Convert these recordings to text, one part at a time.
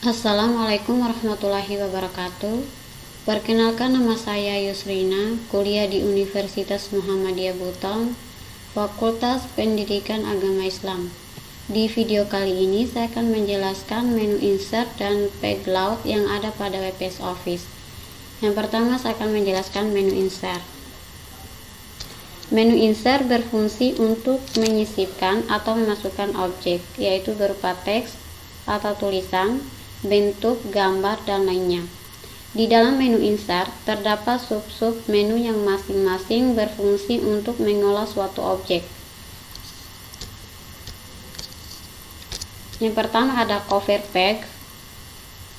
Assalamualaikum warahmatullahi wabarakatuh. Perkenalkan, nama saya Yusrina, kuliah di Universitas Muhammadiyah Buton, Fakultas Pendidikan Agama Islam. Di video kali ini saya akan menjelaskan menu insert dan payload yang ada pada WPS Office. Yang pertama, saya akan menjelaskan menu insert. Menu insert berfungsi untuk menyisipkan atau memasukkan objek, yaitu berupa teks atau tulisan, bentuk, gambar, dan lainnya. Di dalam menu insert terdapat sub-sub menu yang masing-masing berfungsi untuk mengolah suatu objek. Yang pertama ada cover page,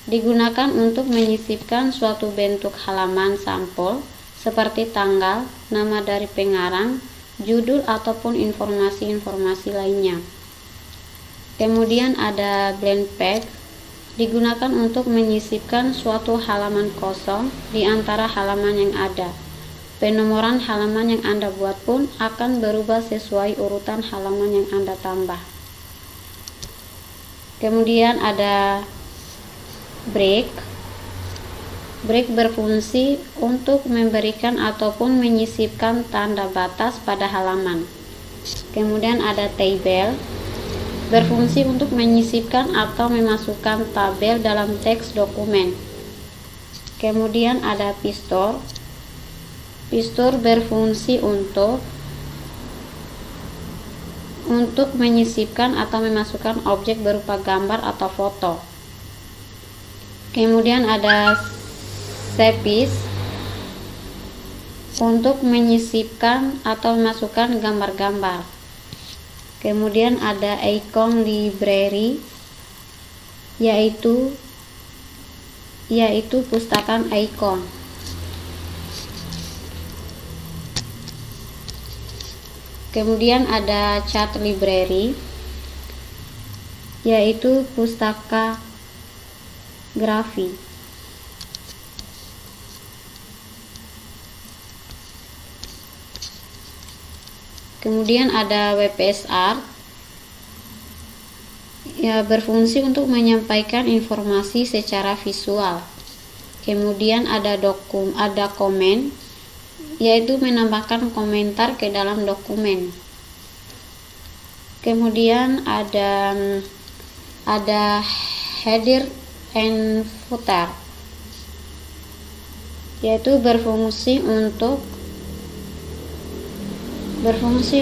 digunakan untuk menyisipkan suatu bentuk halaman sampul seperti tanggal, nama dari pengarang, judul, ataupun informasi-informasi lainnya. Kemudian ada blank page, digunakan untuk menyisipkan suatu halaman kosong di antara halaman yang ada. Penomoran halaman yang Anda buat pun akan berubah sesuai urutan halaman yang Anda tambah. Kemudian ada break. Break berfungsi untuk memberikan ataupun menyisipkan tanda batas pada halaman. Kemudian ada table, berfungsi untuk menyisipkan atau memasukkan tabel dalam teks dokumen. Kemudian ada pistor. Pistor berfungsi untuk menyisipkan atau memasukkan objek berupa gambar atau foto. Kemudian ada space, untuk menyisipkan atau memasukkan gambar-gambar. Kemudian ada icon library, yaitu pustakaan icon. Kemudian ada chart library, yaitu pustaka grafik. Kemudian ada WPS Art, berfungsi untuk menyampaikan informasi secara visual. Kemudian ada komen, yaitu menambahkan komentar ke dalam dokumen. Kemudian ada header and footer, yaitu berfungsi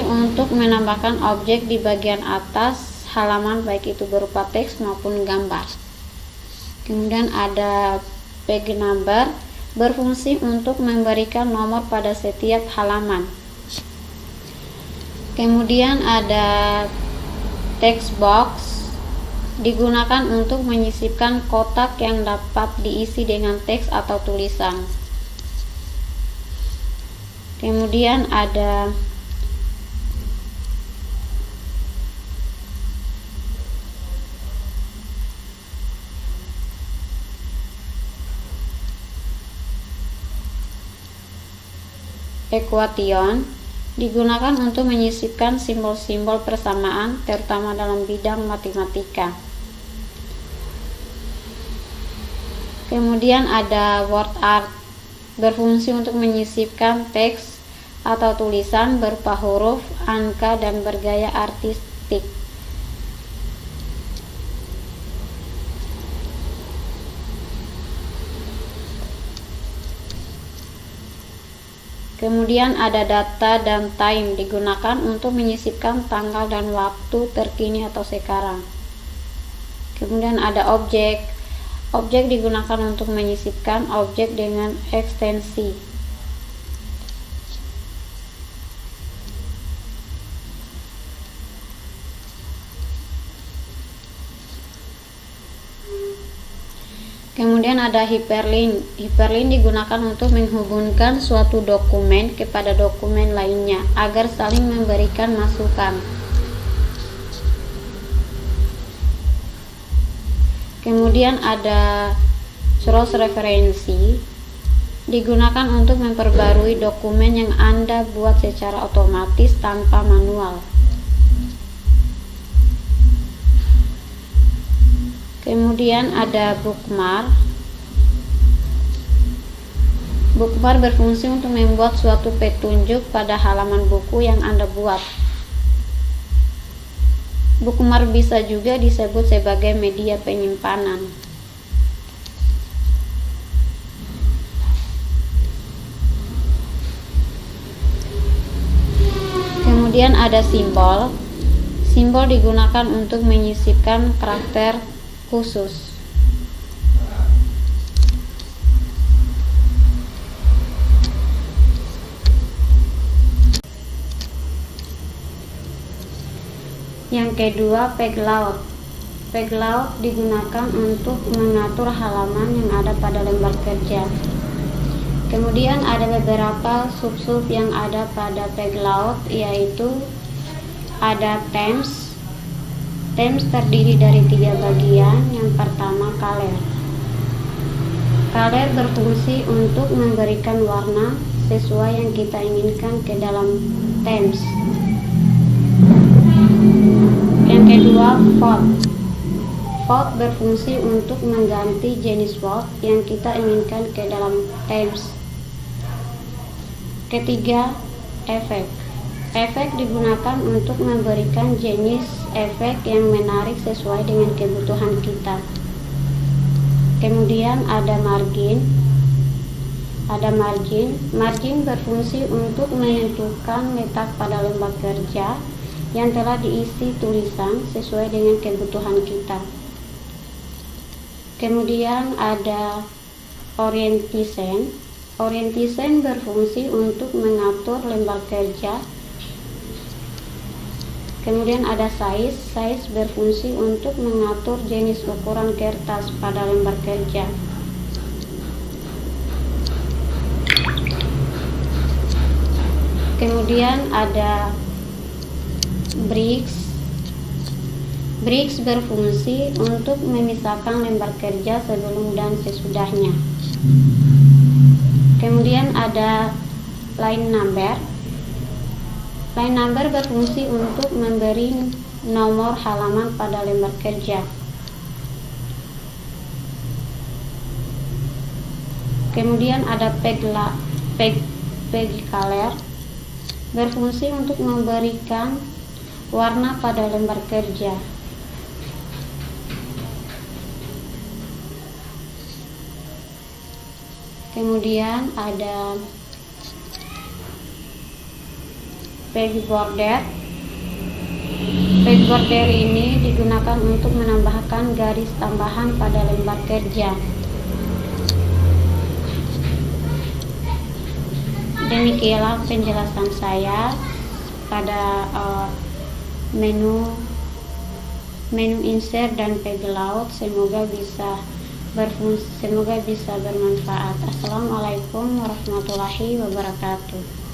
untuk menambahkan objek di bagian atas halaman, baik itu berupa teks maupun gambar. Kemudian ada page number, berfungsi untuk memberikan nomor pada setiap halaman. Kemudian ada text box, digunakan untuk menyisipkan kotak yang dapat diisi dengan teks atau tulisan. Kemudian ada equation, digunakan untuk menyisipkan simbol-simbol persamaan, terutama dalam bidang matematika. Kemudian ada word art, berfungsi untuk menyisipkan teks atau tulisan berupa huruf, angka, dan bergaya artistik. Kemudian ada data dan time, digunakan untuk menyisipkan tanggal dan waktu terkini atau sekarang. Kemudian ada objek. Objek digunakan untuk menyisipkan objek dengan ekstensi. Kemudian ada hyperlink. Hyperlink digunakan untuk menghubungkan suatu dokumen kepada dokumen lainnya agar saling memberikan masukan. Kemudian ada cross referensi, digunakan untuk memperbarui dokumen yang Anda buat secara otomatis tanpa manual. Kemudian ada bookmark. Bookmark berfungsi untuk membuat suatu petunjuk pada halaman buku yang Anda buat. Bookmark bisa juga disebut sebagai media penyimpanan. Kemudian ada simbol. Simbol digunakan untuk menyisipkan karakter khusus. Yang kedua, peglaut. Peglaut digunakan untuk mengatur halaman yang ada pada lembar kerja. Kemudian ada beberapa sub-sub yang ada pada peglaut, yaitu ada themes. Themes terdiri dari 3 bagian. Yang pertama, color. Color berfungsi untuk memberikan warna sesuai yang kita inginkan ke dalam themes. Yang kedua, font. Font berfungsi untuk mengganti jenis font yang kita inginkan ke dalam themes. Ketiga, efek. Efek digunakan untuk memberikan jenis efek yang menarik sesuai dengan kebutuhan kita. Kemudian ada margin. Margin berfungsi untuk menentukan letak pada lembar kerja yang telah diisi tulisan sesuai dengan kebutuhan kita. Kemudian ada orientation. Orientation berfungsi untuk mengatur lembar kerja. Kemudian ada size. Size berfungsi untuk mengatur jenis ukuran kertas pada lembar kerja. Kemudian ada breaks. Breaks berfungsi untuk memisahkan lembar kerja sebelum dan sesudahnya. Kemudian ada line number. Line number berfungsi untuk memberi nomor halaman pada lembar kerja. Kemudian ada page color. Berfungsi untuk memberikan warna pada lembar kerja. Kemudian ada page border. Page border ini digunakan untuk menambahkan garis tambahan pada lembar kerja. Demikianlah penjelasan saya pada menu insert dan peglaut. Semoga bisa bermanfaat. Assalamualaikum warahmatullahi wabarakatuh.